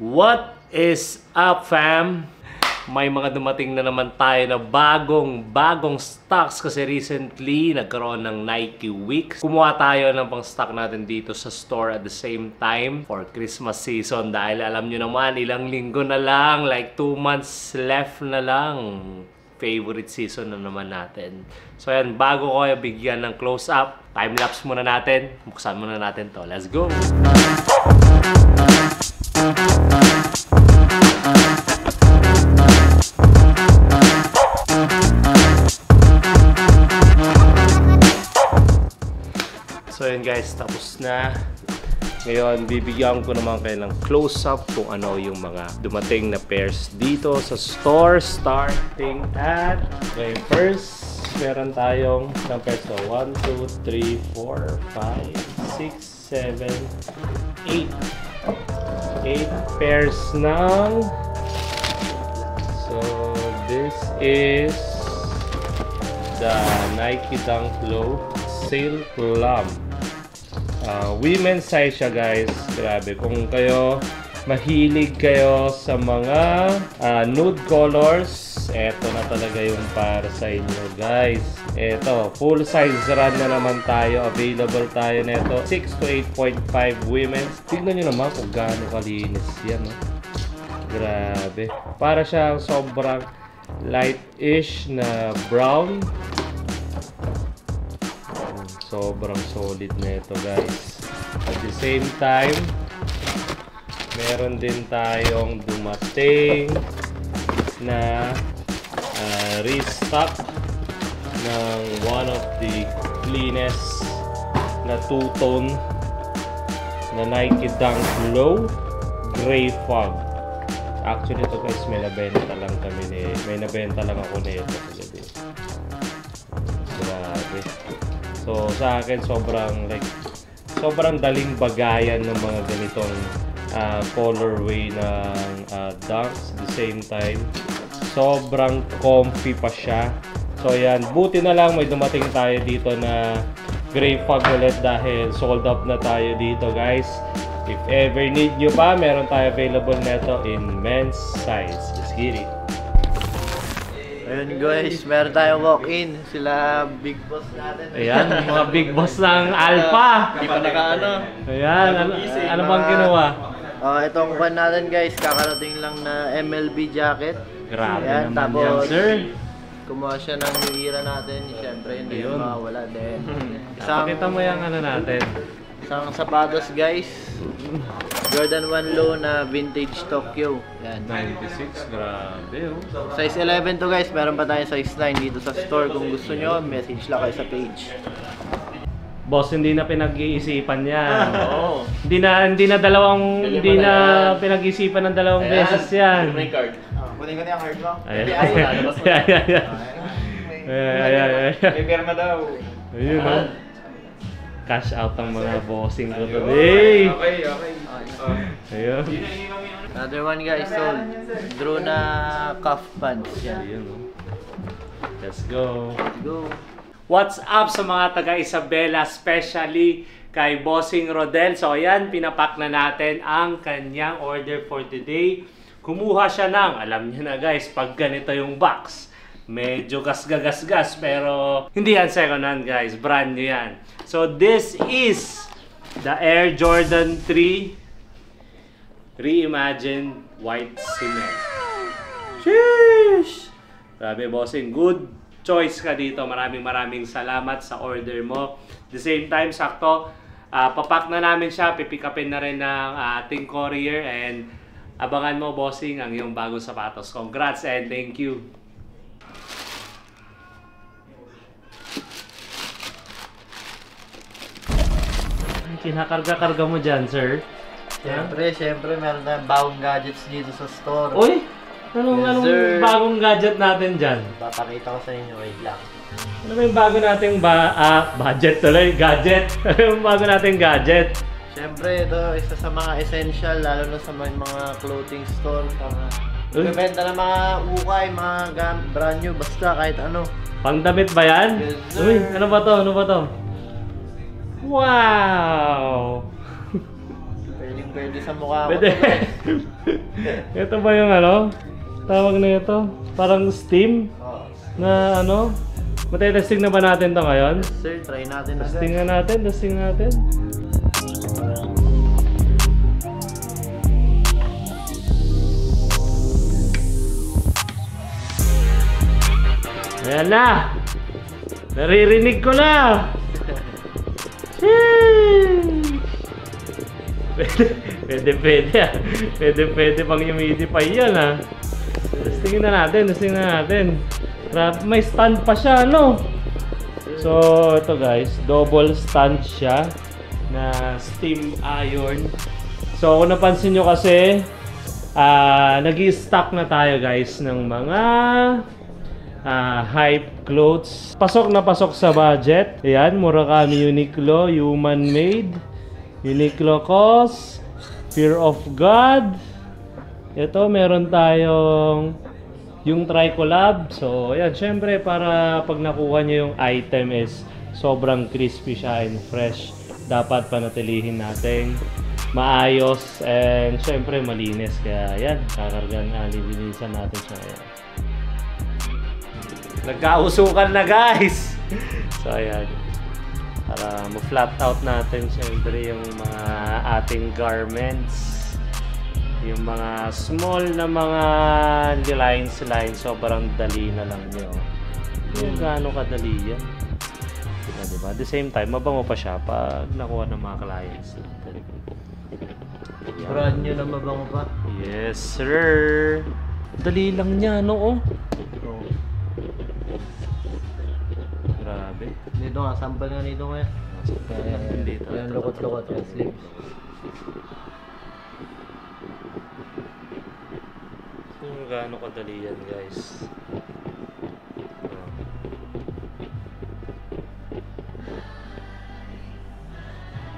What is up, fam? May mga dumating na naman tayo na bagong stocks kasi recently nagkaroon ng Nike Week. Kumuha tayo ng pang-stock natin dito sa store at the same time for Christmas season dahil alam nyo naman, ilang linggo na lang, like 2 months left na lang. Favorite season na naman natin. So yan, bago ko kayo bigyan ng close-up, time-lapse muna natin. Buksan muna natin to. Let's go! So yun guys, tapos na. Ngayon, bibigyan ko naman kayo ng close-up kung ano yung mga dumating na pairs dito sa store. Starting at, okay, first, meron tayong ng pairs. So, 1, 2, 3, 4, 5, 6, 7, 8. 8 pairs ng... So, this is the Nike Dunk Low Sail Plum. Women's size siya guys. Grabe, kung kayo mahilig kayo sa mga nude colors, eto na talaga yung para sa inyo guys. Eto, full size run na naman tayo. Available tayo neto 6 to 8.5 women's. Tignan nyo naman kung gaano kalinis yan, no? Grabe, para siyang sobrang light-ish na brown. Sobrang solid na ito guys. At the same time, meron din tayong dumating na restock ng one of the cleanest na two-tone na Nike Dunk Low Gray Fog. Actually ito guys, may nabenta lang kami may nabenta lang ako na ito kagabi. Grabe. So sa akin sobrang daling bagayan ng mga ganitong colorway ng dunks. At the same time, sobrang comfy pa siya. So yan, buti na lang may dumating tayo dito na Gray Fog ulit dahil sold out na tayo dito guys. If ever need nyo pa, meron tayo available neto in men's size. Let's get it. Ayun guys, meron tayong walk-in. Sila big boss natin. Ayan, mga big boss ng Alpha. Di pa naka-ano. Ayan, ano bang ginawa? Itong fan natin guys, kakarating lang na MLB jacket. Grabe Ayan, naman tapos, yan, sir. Kumuha siya ng hira natin. Siyempre, hindi yun mawawala din. Pakita mo yung ano natin. Isang sapatos guys. Jordan 1 Low na vintage Tokyo. Yan. 96, grabe oh. Size 11 to guys. Meron pa tayong size 9 dito sa store. Kung gusto nyo, message lang kayo sa page. Boss, hindi na pinag-iisipan yan. Oo. Hindi na pinag-iisipan ng dalawang beses yan. May card. Kunin ko na yung card mo. Ayan. Ayan. May perma daw. Ayun oh. Cash out ang mga bossing ko today. Okay. Ayun. Another one guys, sold. Drew na cuff pants. Yan. Ayun oh. Let's go. Let's go. What's up sa mga taga-Isabela, especially kay Bossing Rodel. So ayan, pinapak na natin ang kanyang order for today. Kumuha siya ng, alam niyo na guys, pag ganito yung box, medyo gas pero hindi yan second hand guys, brand new yan. So this is the Air Jordan 3 Reimagined White Cement. Sheesh! Grabe bossing, good choice ka dito. Maraming salamat sa order mo. At the same time, sakto, papak na namin siya, pipick upin na rin ng ating courier and abangan mo bossing ang iyong bagong sapatos. Congrats and thank you. Kinakarga-karga mo dyan, sir. Siyempre, meron tayong bagong gadgets dito sa store. Uy! Anong bagong gadget natin dyan? Papakita ko sa inyo, wait lang. Ano ba yung bago nating budget tuloy? Gadget? Ano yung bago nating gadget? Siyempre, ito isa sa mga essential, lalo na sa mga clothing store. Nagbebenta ng mga ukay, mga brand new, basta kahit ano. Pangdamit ba yan? Yes, sir. Uy, ano ba to? Wow! Pwedeng Pwede sa mukha ko Pwede. to, guys. Ito ba yung ano? Tawag na ito? Parang steam Oo. na ano? Matetesting na ba natin to ngayon? Sir, try natin agad. Testing na natin, testing natin. Ayan na! Naririnig ko na! Sheesh! Pwede ah. Pwede pang humidify yan ah. Testingin na natin. May stand pa siya, no? So, ito guys, double stand siya na steam iron. So, kung napansin nyo kasi, nag-i-stock na tayo guys ng mga hype clothes. Pasok na pasok sa budget. Ayan, Murakami Uniqlo, Human Made, Uniqlo COS, Fear of God. Ito, meron tayong yung Tricolab. So, ayan, syempre para pag nakuha nyo yung item is sobrang crispy siya and fresh. Dapat panatilihin natin maayos and syempre malinis. Kaya ayan, kakargan lilinisan natin siya. Ayan. Nagkausukan na guys! So, ayan. Para ma-flat out natin syempre yung mga ating garments. Yung mga small na mga lines, sobrang dali na lang nyo. Yung gaano kadali yan. Diba? At the same time, mabango pa siya pag nakuha ng mga clients natin. Brand nyo na mabango pa. Yes, sir! Dali lang niya, no? Oh. Grabe. Dito nga, sample nga nito ngayon. Dito. Yung lukot-lukot yung sleeves. Kung gaano kadali yan, guys.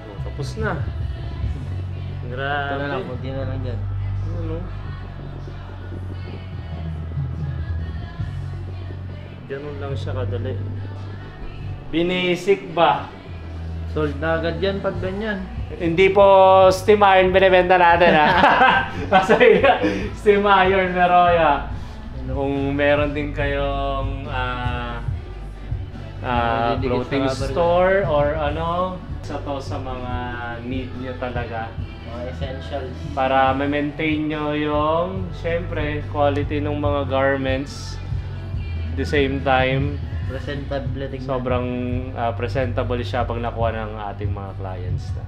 Oh, tapos na. Grabe. Ito na lang, kunti na lang dyan. Ano? Ganun lang siya kadali. Binisik ba? Sold na agad yan pag ganyan. Hindi po steam iron binibenta natin ha. Kasi steam iron pero yeah. Kung meron din kayong clothing store or ano, isa to sa mga need nyo talaga. Mga essentials. Para ma-maintain nyo yung, syempre, quality ng mga garments. At the same time, Presentability. sobrang presentable siya pag nakuha ng ating mga clients na.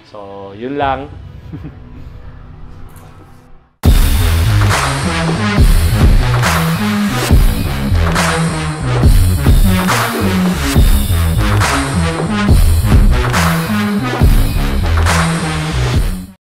So, yun lang.